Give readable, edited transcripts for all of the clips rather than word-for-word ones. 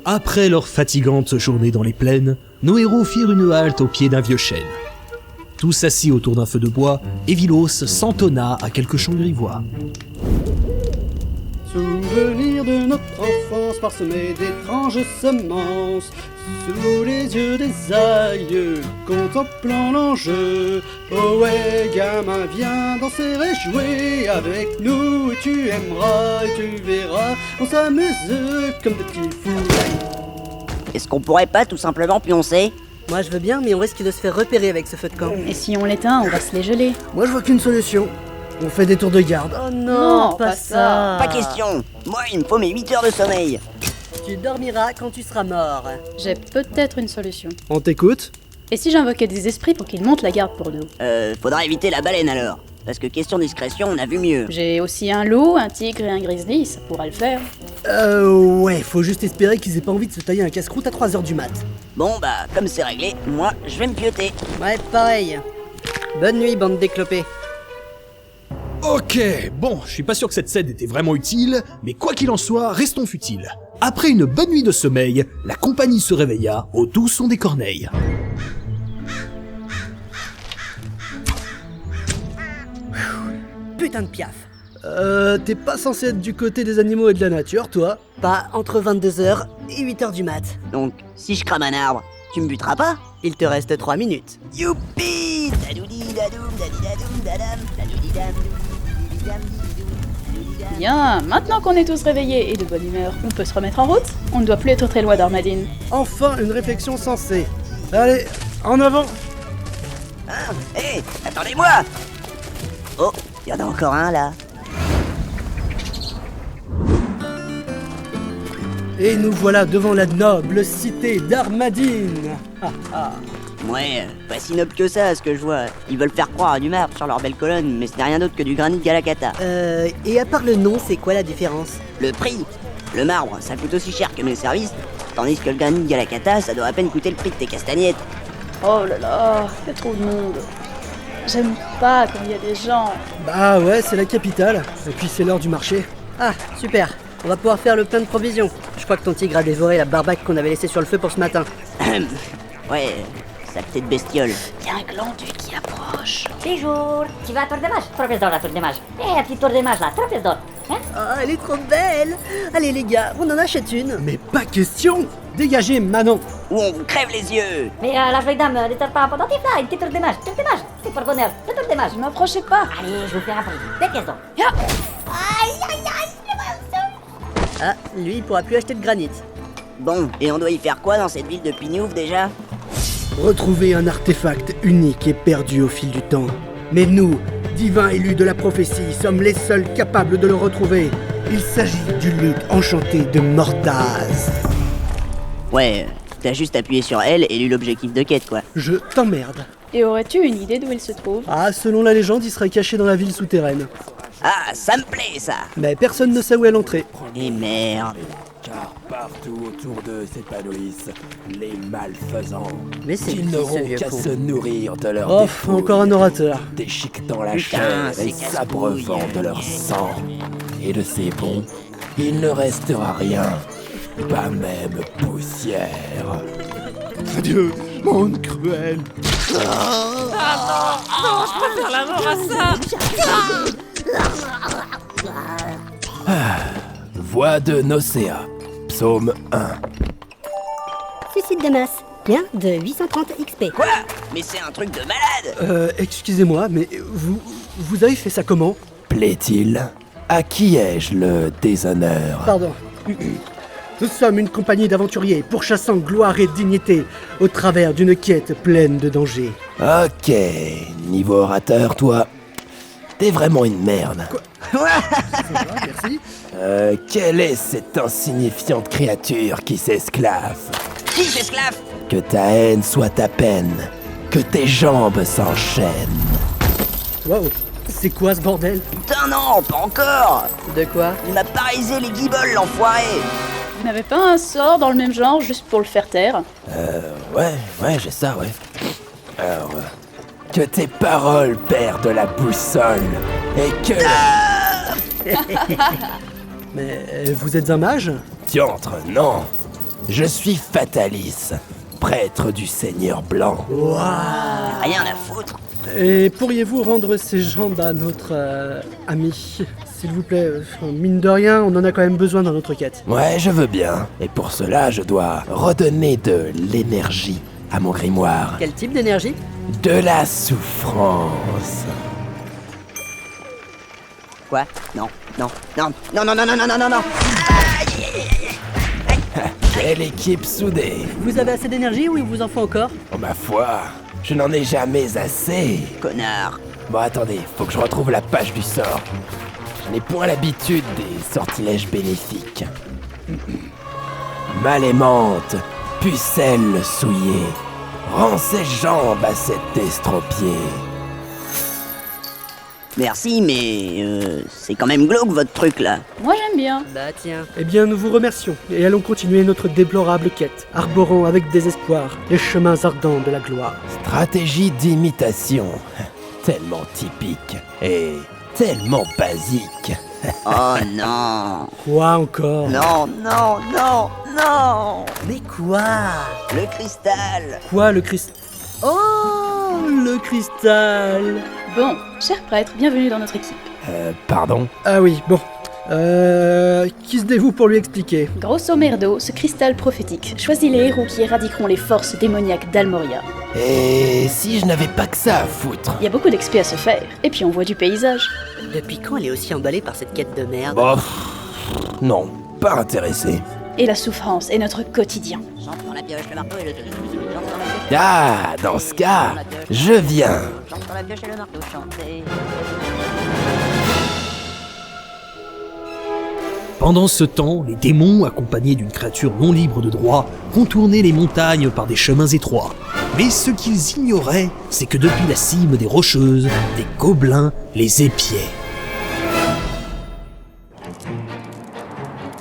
Après leur fatigante journée dans les plaines, nos héros firent une halte au pied d'un vieux chêne. Tous assis autour d'un feu de bois, Evilos s'entonna à quelques chants grivois. Souvenir de notre enfance parsemé d'étranges semences. Sous les yeux des aïeux, contemplant l'enjeu. Oh ouais, gamin, viens danser et jouer avec nous. Tu aimeras et tu verras, on s'amuse comme des petits fous. Est-ce qu'on pourrait pas tout simplement pioncer? Moi je veux bien, mais on risque de se faire repérer avec ce feu de camp. Et si on l'éteint, on va se les geler. Moi je vois qu'une solution. On fait des tours de garde. Oh non, Non, pas pas ça. Pas question. Moi, il me faut mes 8 heures de sommeil. Tu dormiras quand tu seras mort. J'ai peut-être une solution. On t'écoute? Et si j'invoquais des esprits pour qu'ils montent la garde pour nous? Faudra éviter la baleine alors. Parce que question discrétion, on a vu mieux. J'ai aussi un loup, un tigre et un grizzly, ça pourra le faire. Ouais, faut juste espérer qu'ils aient pas envie de se tailler un casse-croûte à 3h du mat. Bon bah, comme c'est réglé, moi, je vais me pioter. Ouais, pareil. Bonne nuit, bande d'éclopés. Ok, bon, je suis pas sûr que cette scène était vraiment utile, mais quoi qu'il en soit, restons futiles. Après une bonne nuit de sommeil, la compagnie se réveilla au doux son des corneilles. Putain de piaf. T'es pas censé être du côté des animaux et de la nature, toi? Pas entre 22h et 8h du mat. Donc, si je crame un arbre, tu me buteras pas? Il te reste 3 minutes. Youpi! Dadoudi dadoum dadidadoum dadam, dadoudi dam, doudi dam, doudi dam. Bien, maintenant qu'on est tous réveillés et de bonne humeur, on peut se remettre en route? On ne doit plus être très loin d'Armadine. Enfin une réflexion sensée. Allez, en avant! Hein? Hé, attendez-moi! Oh, y en a encore un là. Et nous voilà devant la noble cité d'Armadine. Ouais, pas si noble que ça, à ce que je vois. Ils veulent faire croire à du marbre sur leur belle colonne, mais ce n'est rien d'autre que du granit Galakata. Et à part le nom, c'est quoi la différence? Le prix! Le marbre, ça coûte aussi cher que mes services, tandis que le granit Galakata, ça doit à peine coûter le prix de tes castagnettes. Oh là là, il y a trop de monde. J'aime pas quand il y a des gens. Bah ouais, c'est la capitale. Et puis c'est l'heure du marché. Ah, super. On va pouvoir faire le plein de provisions. Je crois que ton tigre a dévoré la barbaque qu'on avait laissée sur le feu pour ce matin. Ouais, saleté de bestiole. Il y a un glandu qui approche. Bonjour, tu vas à Tour des Mages? Trophées d'or, la Tour des Mages. Un petit Tour des Mages là, trophées d'or. Hein? Ah, elle est trop belle. Allez les gars, on en achète une. Mais pas question! Dégagez, Manon! Ou on crève les yeux! Mais la jolie dame, ne tarde pas pendentif là, une petite Tour des Mages, c'est pour bonheur, le Tour des Mages. Ne m'approchez pas. Allez, je vous fais un prix, 2 pièces d'or. Ah, lui, il pourra plus acheter de granit. Bon, et on doit y faire quoi dans cette ville de Pignouf déjà? Retrouver un artefact unique et perdu au fil du temps. Mais nous, divins élus de la prophétie, sommes les seuls capables de le retrouver. Il s'agit du luth enchanté de Mordaz. Ouais, t'as juste appuyé sur L et lu l'objectif de quête quoi. Je t'emmerde. Et aurais-tu une idée d'où il se trouve? Ah, selon la légende, il serait caché dans la ville souterraine. Ah, ça me plaît ça! Mais personne ne sait où est l'entrée. Et merde. Car partout autour d'eux s'épanouissent les malfaisants. Mais c'est Ils qui, ce n'auront vieux qu'à con? se nourrir de leur Oh, dépouille, encore un orateur. déchiquetant la Putain, chair c'est et s'abreuvant casse-couille. de leur sang. Et de ces bons, il ne restera rien, pas même poussière. Adieu, monde cruel. Voix de Nocea, psaume 1. Suicide de masse. Bien de 830 XP. Quoi? Mais c'est un truc de malade! Excusez-moi, mais vous avez fait ça comment? Plaît-il? À qui ai-je le déshonneur? Pardon. Nous sommes une compagnie d'aventuriers pourchassant gloire et dignité au travers d'une quête pleine de dangers. Ok, niveau orateur, toi, t'es vraiment une merde. Merci. Quelle est cette insignifiante créature qui s'esclave? Qui s'esclave? Que ta haine soit ta peine, que tes jambes s'enchaînent. Waouh, c'est quoi ce bordel? Putain non, pas encore! De quoi? Il m'a paralysé les guibolles, l'enfoiré! Vous n'avez pas un sort dans le même genre juste pour le faire taire? Ouais, j'ai ça, ouais. Alors, que tes paroles perdent la boussole, et que... Mais vous êtes un mage? Diantre, non. Je suis Fatalis, prêtre du Seigneur Blanc. Rien à foutre. Et pourriez-vous rendre ses jambes à notre ami, s'il vous plaît? Mine de rien, on en a quand même besoin dans notre quête. Ouais, je veux bien. Et pour cela, je dois redonner de l'énergie à mon grimoire. Quel type d'énergie? De la souffrance. Quoi? Non, non, non, non, non, non, non, non, non, non, non. Quelle équipe soudée. Vous avez assez d'énergie ou il vous en faut encore? Oh ma foi, je n'en ai jamais assez. Connard. Bon attendez, faut que je retrouve la page du sort. Je n'ai point l'habitude des sortilèges bénéfiques. Mal aimante, pucelle souillée, rends ses jambes à cet estropié. Merci, mais c'est quand même glauque votre truc là. Moi j'aime bien. Bah tiens. Eh bien, nous vous remercions et allons continuer notre déplorable quête, arborant avec désespoir les chemins ardents de la gloire. Stratégie d'imitation, tellement typique et tellement basique. Oh non. Quoi encore? Non, non, non, non. Mais quoi? Le cristal. Quoi, le cristal? Oh, le cristal! Bon, cher prêtre, bienvenue dans notre équipe. Pardon? Ah oui, bon. Qui se dévoue pour lui expliquer? Grosso merdo, ce cristal prophétique choisit les héros qui éradiqueront les forces démoniaques d'Almoria. Et si je n'avais pas que ça à foutre? Il y a beaucoup d'XP à se faire, et puis on voit du paysage. Depuis quand elle est aussi emballée par cette quête de merde? Bof, non, pas intéressé. Et la souffrance est notre quotidien. J'entre dans la pioche, le marteau et le... Ah, dans ce cas, je viens. J'entre dans la pioche et le marteau, chanter. Pendant ce temps, les démons, accompagnés d'une créature non libre de droit, contournaient les montagnes par des chemins étroits. Mais ce qu'ils ignoraient, c'est que depuis la cime des Rocheuses, des gobelins les épiaient.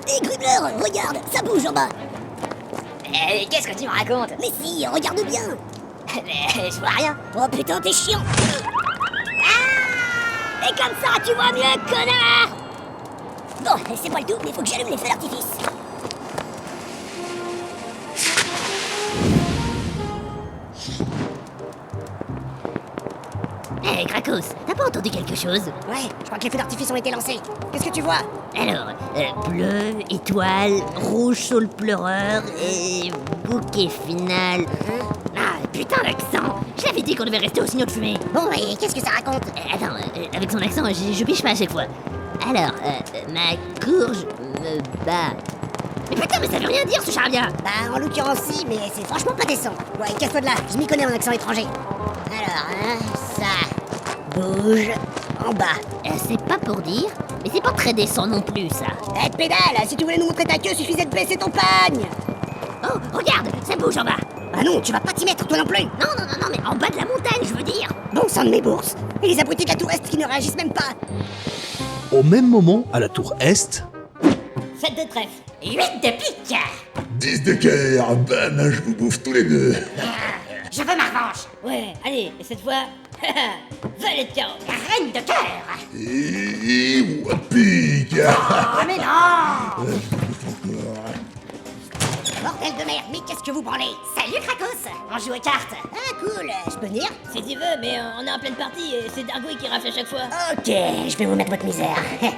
Hé, Grubler, regarde, ça bouge en bas. Qu'est-ce que tu me racontes? Mais si, regarde bien. Je vois rien. Oh putain, t'es chiant. Ah! Et comme ça, tu vois mieux, connard. Bon, c'est pas le tout, mais faut que j'allume les feux d'artifice. Hé, Krakos, t'as pas entendu quelque chose? Ouais, je crois que les feux d'artifice ont été lancés. Qu'est-ce que tu vois? Alors, bleu, étoile, rouge saule pleureur et bouquet final. Ah, putain d'accent! Je l'avais dit qu'on devait rester au signaux de fumée. Bon, et qu'est-ce que ça raconte? Attends, avec son accent, je piche pas à chaque fois. Alors, ma courge me bat. Mais putain, mais ça veut rien dire ce charabia! Bah, en l'occurrence, si, mais c'est franchement pas décent. Ouais, casse-toi de là, je m'y connais en accent étranger. Alors, hein, ça bouge en bas. C'est pas pour dire, mais c'est pas très décent non plus, ça. Eh, pédale, si tu voulais nous montrer ta queue, suffisait de baisser ton pagne. Oh, regarde, ça bouge en bas. Bah non, tu vas pas t'y mettre, toi non plus. Non, non, non, non, mais en bas de la montagne, je veux dire. Bon sang de mes bourses. Et les abrutis de la tour Est qui ne réagissent même pas. Au même moment, à la tour Est, Faites de trèfle. 8 de pique. 10 de cœur, bam, je vous bouffe tous les deux. Je veux ma revanche. Ouais, allez, et cette fois, valet de carreau. Reine de cœur. Et pique. Oh, mais non. Bordel de merde, mais qu'est-ce que vous branlez? Salut, Krakos. On joue aux cartes. Ah cool, je peux venir? Si tu veux, mais on est en pleine partie et c'est Dargouille qui rafle à chaque fois. Ok, je vais vous mettre votre misère. Et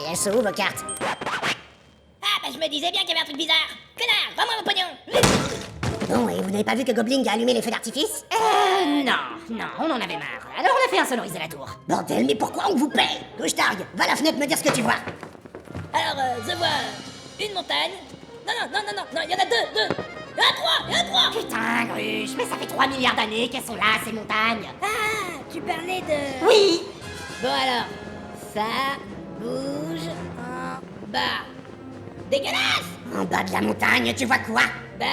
elles sont où vos cartes? Ah, bah je me disais bien qu'il y avait un truc bizarre. Connard, rends-moi mon pognon. Bon, et vous n'avez pas vu que Goblin a allumé les feux d'artifice? Non, on en avait marre. Alors on a fait insonoriser la tour. Bordel, mais pourquoi on vous paie? Gouche-targue, va à la fenêtre me dire ce que tu vois. Alors, je vois une montagne. Non, il y en a deux. Il y en a trois. Putain, Gruche, mais ça fait 3 milliards d'années qu'elles sont là, ces montagnes. Ah, tu parlais de... Oui. Bon alors, ça bouge en bas. Dégueulasse. En bas de la montagne, tu vois quoi? Bah,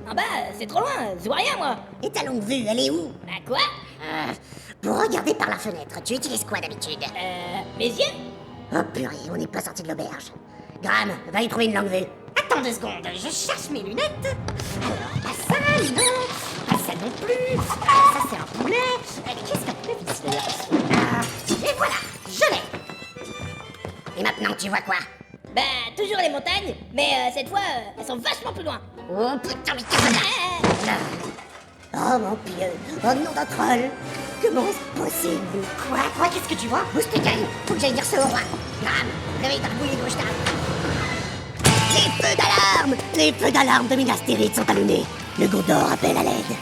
en bas, c'est trop loin, je vois rien, moi. Et ta longue vue, elle est où? Bah quoi? Pour regarder par la fenêtre, tu utilises quoi d'habitude? Mes yeux? Oh purée, on n'est pas sorti de l'auberge. Graham, va y trouver une longue vue. Attends 2 secondes, je cherche mes lunettes. Alors, pas ça, non. Pas ça non plus. Ça, c'est un poulet. Qu'est-ce qu'un poulet vicieux? Et voilà, je l'ai. Et maintenant, tu vois quoi? Bah, toujours les montagnes, mais cette fois, elles sont vachement plus loin. Oh putain, mais qu'est-ce que c'est? Oh mon Dieu, oh nom d'un troll. Comment c'est possible? Quoi, qu'est-ce que tu vois? Bouge tes gueules, faut que j'aille dire ça au roi. Grave, réveille ta bouille gauche table. Les feux d'alarme de Minas Tirith sont allumés. Le Gondor appelle à l'aide.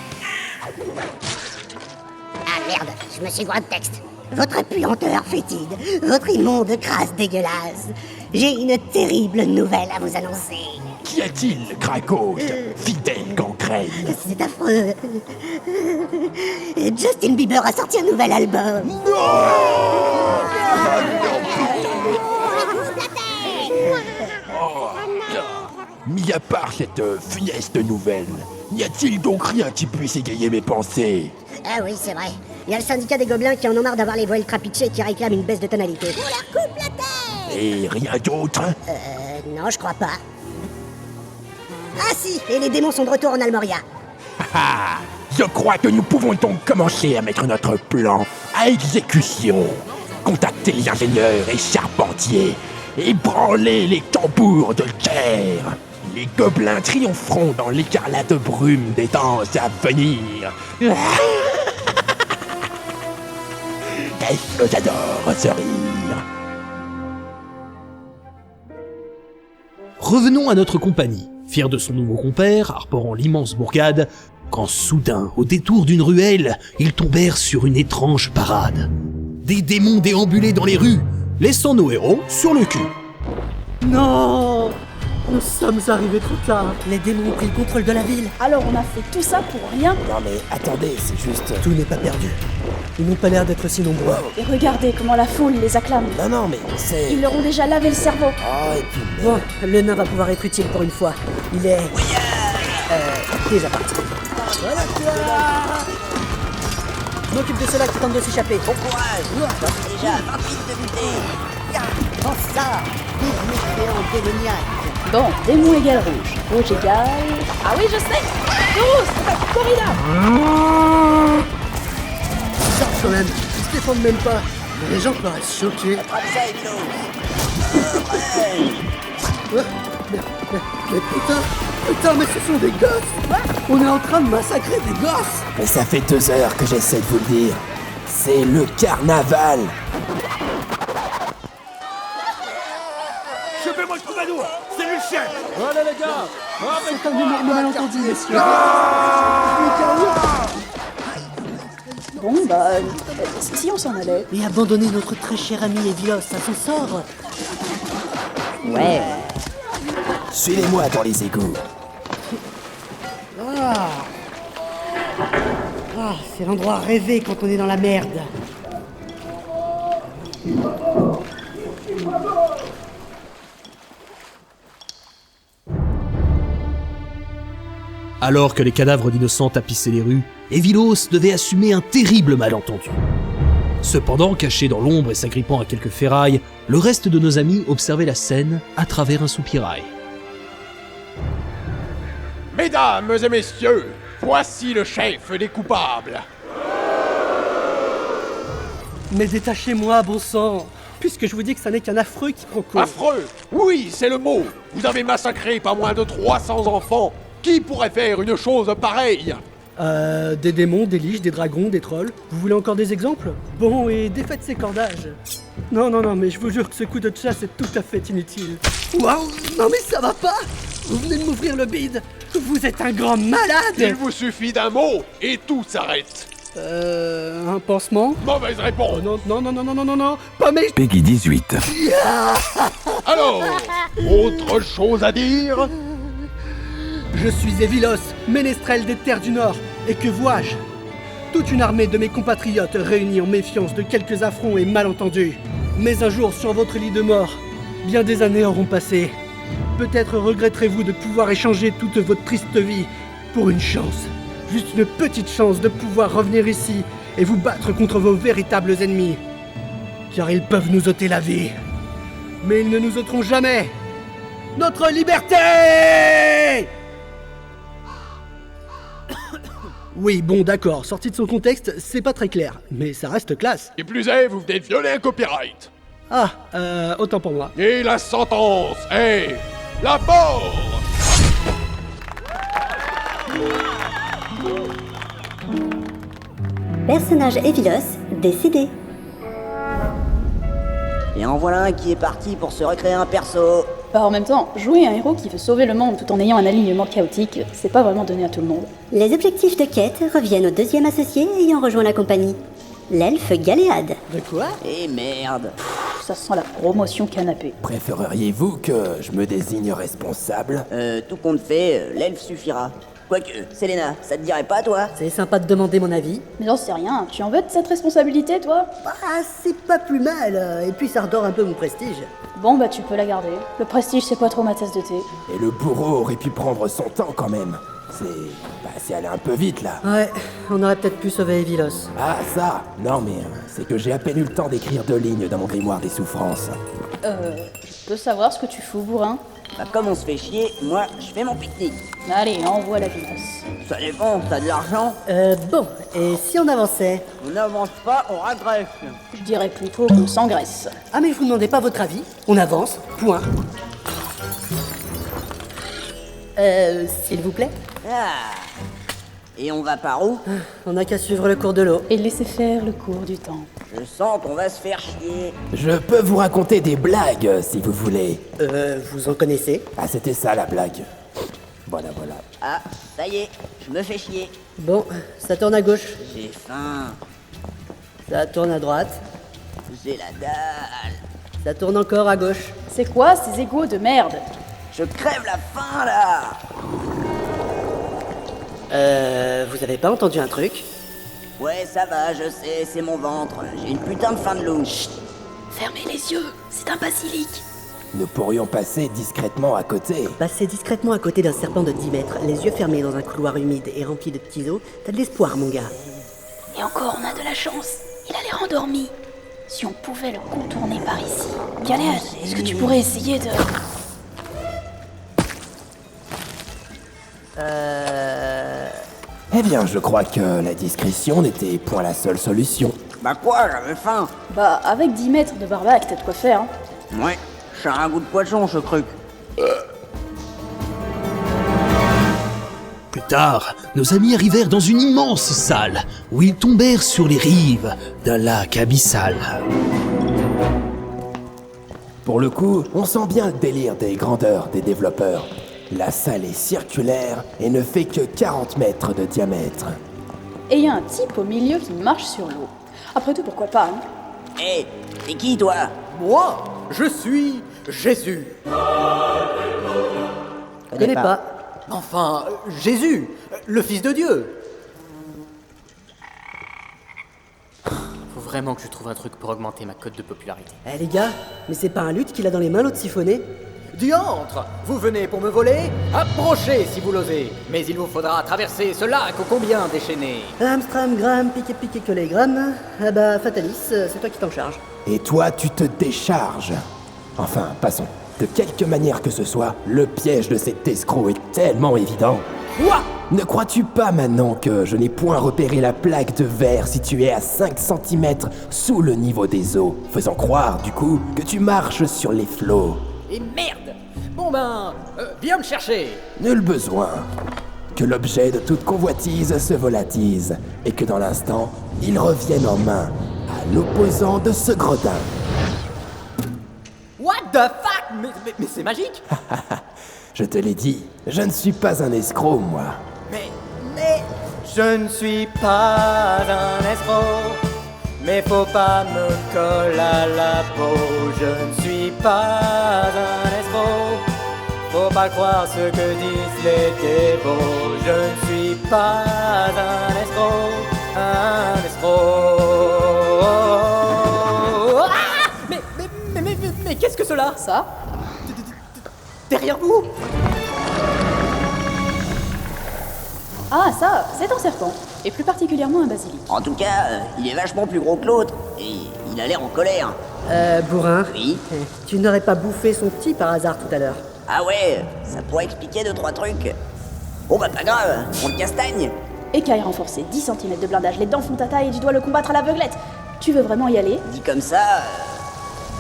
Ah merde, je me suis gouré de texte. Votre puanteur fétide, votre immonde crasse dégueulasse. J'ai une terrible nouvelle à vous annoncer. Qu'y a-t-il, Krakos? Fidèle gangrène. C'est affreux. Justin Bieber a sorti un nouvel album. Mis à part cette funeste nouvelle, n'y a-t-il donc rien qui puisse égayer mes pensées? Ah oui, c'est vrai. Il y a le syndicat des gobelins qui en ont marre d'avoir les voiles crapitchées et qui réclament une baisse de tonalité. On leur coupe la tête! Et rien d'autre? Non, je crois pas. Ah si, et les démons sont de retour en Almoria. Ah, je crois que nous pouvons donc commencer à mettre notre plan à exécution. Contacter les ingénieurs et charpentiers, ébranler les tambours de guerre. Les gobelins triompheront dans l'écarlate brume des temps à venir. Qu'est-ce que j'adore ce rire! Revenons à notre compagnie, fier de son nouveau compère, arborant l'immense bourgade, quand soudain, au détour d'une ruelle, ils tombèrent sur une étrange parade. Des démons déambulaient dans les rues, laissant nos héros sur le cul. Non! Nous sommes arrivés trop tard. Les démons ont pris le contrôle de la ville. Alors on a fait tout ça pour rien. Non mais attendez, c'est juste... Tout n'est pas perdu. Ils n'ont pas l'air d'être si nombreux. Et regardez comment la foule les acclame. Non mais c'est... Ils leur ont déjà lavé le cerveau. Oh, et puis... Bon, le nain va pouvoir être utile pour une fois. Il est... déjà parti. Voilà toi! Je m'occupe de ceux-là qui tentent de s'échapper. Bon courage. Déjà 20 minutes de lutter. Prends ça! Vive mécréant démoniaque! Bon, démon égale rouge. Rouge égale... Ah oui, je sais. Tous, corrida. Ça quand même, ils se défendent même pas. Les gens paraissent choqués. Attrape ça, Emilio. Mais putain, mais ce sont des gosses! On est en train de massacrer des gosses! Mais ça fait 2 heures que j'essaie de vous le dire. C'est le carnaval. Chopez-moi le troubadour! C'est lui le chef! Allez les gars! C'est un énorme malentendu, messieurs! Bon, bah... si on s'en allait. Et abandonner notre très cher ami Evilos à son sort. Ouais. Suivez-moi dans les égouts. C'est l'endroit rêvé quand on est dans la merde. Alors que les cadavres d'innocents tapissaient les rues, Evilos devait assumer un terrible malentendu. Cependant, caché dans l'ombre et s'agrippant à quelques ferrailles, le reste de nos amis observait la scène à travers un soupirail. Mesdames et messieurs, voici le chef des coupables. Mais détachez-moi, bon sang! Puisque je vous dis que ça n'est qu'un affreux quiproquo. Affreux! Oui, c'est le mot. Vous avez massacré pas moins de 300 enfants. Qui pourrait faire une chose pareille? Des démons, des liches, des dragons, des trolls. Vous voulez encore des exemples? Bon, et défaites ces cordages. Non, mais je vous jure que ce coup de chasse est tout à fait inutile. Waouh! Non mais ça va pas! Vous venez de m'ouvrir le bide! Vous êtes un grand malade! Il vous suffit d'un mot et tout s'arrête. Un pansement? Mauvaise réponse. Non, pas mes... Peggy 18. Alors, autre chose à dire? Je suis Evilos, ménestrel des terres du Nord, et que vois-je? Toute une armée de mes compatriotes réunis en méfiance de quelques affronts et malentendus. Mais un jour, sur votre lit de mort, bien des années auront passé. Peut-être regretterez-vous de pouvoir échanger toute votre triste vie pour une chance. Juste une petite chance de pouvoir revenir ici et vous battre contre vos véritables ennemis. Car ils peuvent nous ôter la vie. Mais ils ne nous ôteront jamais notre liberté! Oui, bon, d'accord, sorti de son contexte, c'est pas très clair, mais ça reste classe. Qui plus est, vous venez de violer un copyright. Ah, autant pour moi. Et la sentence est la mort. Personnage Evilos, décédé. Et en voilà un qui est parti pour se recréer un perso. Bah en même temps, jouer un héros qui veut sauver le monde tout en ayant un alignement chaotique, c'est pas vraiment donné à tout le monde. Les objectifs de quête reviennent au deuxième associé ayant rejoint la compagnie, l'elfe Galéade. De quoi? Eh merde. Ça sent la promotion canapé. Préféreriez-vous que je me désigne responsable? Tout compte fait, l'elfe suffira. Quoique, Selena, ça te dirait pas, toi? C'est sympa de demander mon avis. Mais j'en sais rien, tu en veux de cette responsabilité, toi? Ah, c'est pas plus mal. Et puis ça redore un peu mon prestige. Bon bah tu peux la garder. Le prestige c'est pas trop ma tasse de thé. Et le bourreau aurait pu prendre son temps quand même. C'est allé un peu vite là. Ouais, on aurait peut-être pu sauver Evilos. Ah ça? Non mais c'est que j'ai à peine eu le temps d'écrire 2 lignes dans mon grimoire des souffrances. Je peux savoir ce que tu fous, bourrin? Bah comme on se fait chier, moi, je fais mon pique-nique. Allez, envoie la vinasse. Ça dépend, t'as de l'argent? Bon, et si on avançait? On n'avance pas, on regresse. Je dirais plutôt qu'on s'engraisse. Ah mais je vous demandais pas votre avis. On avance, point. S'il vous plaît? Ah. Et on va par où? On n'a qu'à suivre le cours de l'eau. Et laisser faire le cours du temps. Je sens qu'on va se faire chier. Je peux vous raconter des blagues si vous voulez. Vous en connaissez? Ah c'était ça la blague. Voilà. Ah, ça y est, je me fais chier. Bon, ça tourne à gauche. J'ai faim, Ça tourne à droite. j'ai la dalle. Ça tourne encore à gauche. C'est quoi ces égos de merde? Je crève la faim là. Vous avez pas entendu un truc? Ouais, ça va, je sais, c'est mon ventre. J'ai une putain de faim de louche. Fermez les yeux, c'est un basilic. Nous pourrions passer discrètement à côté. Passer discrètement à côté d'un serpent de 10 mètres, les yeux fermés dans un couloir humide et rempli de petits os, t'as de l'espoir, mon gars. Et encore, on a de la chance. Il a l'air endormi. Si on pouvait le contourner par ici. Galéade, est-ce que tu pourrais essayer de... Eh bien, je crois que la discrétion n'était point la seule solution. Bah quoi, j'avais faim. Bah, avec 10 mètres de barbac, t'as de quoi faire, hein. Ouais, j'ai un goût de poisson, ce truc. Plus tard, nos amis arrivèrent dans une immense salle où ils tombèrent sur les rives d'un lac abyssal. Pour le coup, on sent bien le délire des grandeurs des développeurs. La salle est circulaire et ne fait que 40 mètres de diamètre. Et il y a un type au milieu qui marche sur l'eau. Après tout, pourquoi pas, hein. Hé, t'es qui, toi? Moi, je suis Jésus. Connais pas. Enfin, Jésus, le Fils de Dieu. Faut vraiment que je trouve un truc pour augmenter ma cote de popularité. Eh les gars, mais c'est pas un luth qu'il a dans les mains l'autre siphonné? Diantre! Vous venez pour me voler? Approchez si vous l'osez! Mais il vous faudra traverser ce lac ô combien déchaîné! Amstram, gram, piqué, collé, gram. Ah bah, Fatalis, c'est toi qui t'en charges. Et toi, tu te décharges. Enfin, passons. De quelque manière que ce soit, le piège de cet escroc est tellement évident. Quoi? Ne crois-tu pas maintenant que je n'ai point repéré la plaque de verre située à 5 cm sous le niveau des eaux, faisant croire, du coup, que tu marches sur les flots? Et merde! Bon ben, viens me chercher! Nul besoin. Que l'objet de toute convoitise se volatise, et que dans l'instant, il revienne en main, à l'opposant de ce gredin. What the fuck? Mais c'est magique! Je te l'ai dit, je ne suis pas un escroc, moi. Mais... Je ne suis pas un escroc, mais faut pas me coller à la peau. Je ne suis pas un escroc, faut pas croire ce que disent les dévots. Je ne suis pas un escroc, un escroc. Ah! Mais qu'est-ce que cela? Ça? Derrière vous? Ah, ça, c'est un serpent. Et plus particulièrement un basilic. En tout cas, il est vachement plus gros que l'autre. Et il a l'air en colère. Bourrin. Oui? Tu n'aurais pas bouffé son petit par hasard tout à l'heure? Ah ouais, ça pourrait expliquer 2-3 trucs. Bon bah pas grave, on le castagne. Écaille renforcée, 10 cm de blindage, les dents font ta taille et tu dois le combattre à l'aveuglette. Tu veux vraiment y aller? Dit comme ça,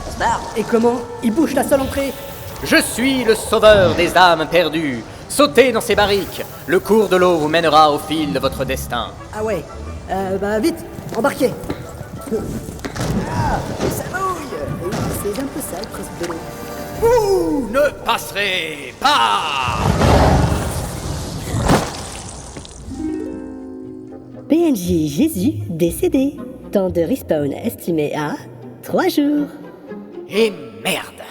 on se barre. Et comment il bouche la seule entrée? Je suis le sauveur des âmes perdues. Sautez dans ces barriques. Le cours de l'eau vous mènera au fil de votre destin. Ah ouais. Bah vite, embarquez. Ah, ça mouille. Et c'est un peu ça le principe de l'eau. Vous ne passerez pas. PNJ Jésus décédé. Temps de respawn estimé à 3 jours. Et merde.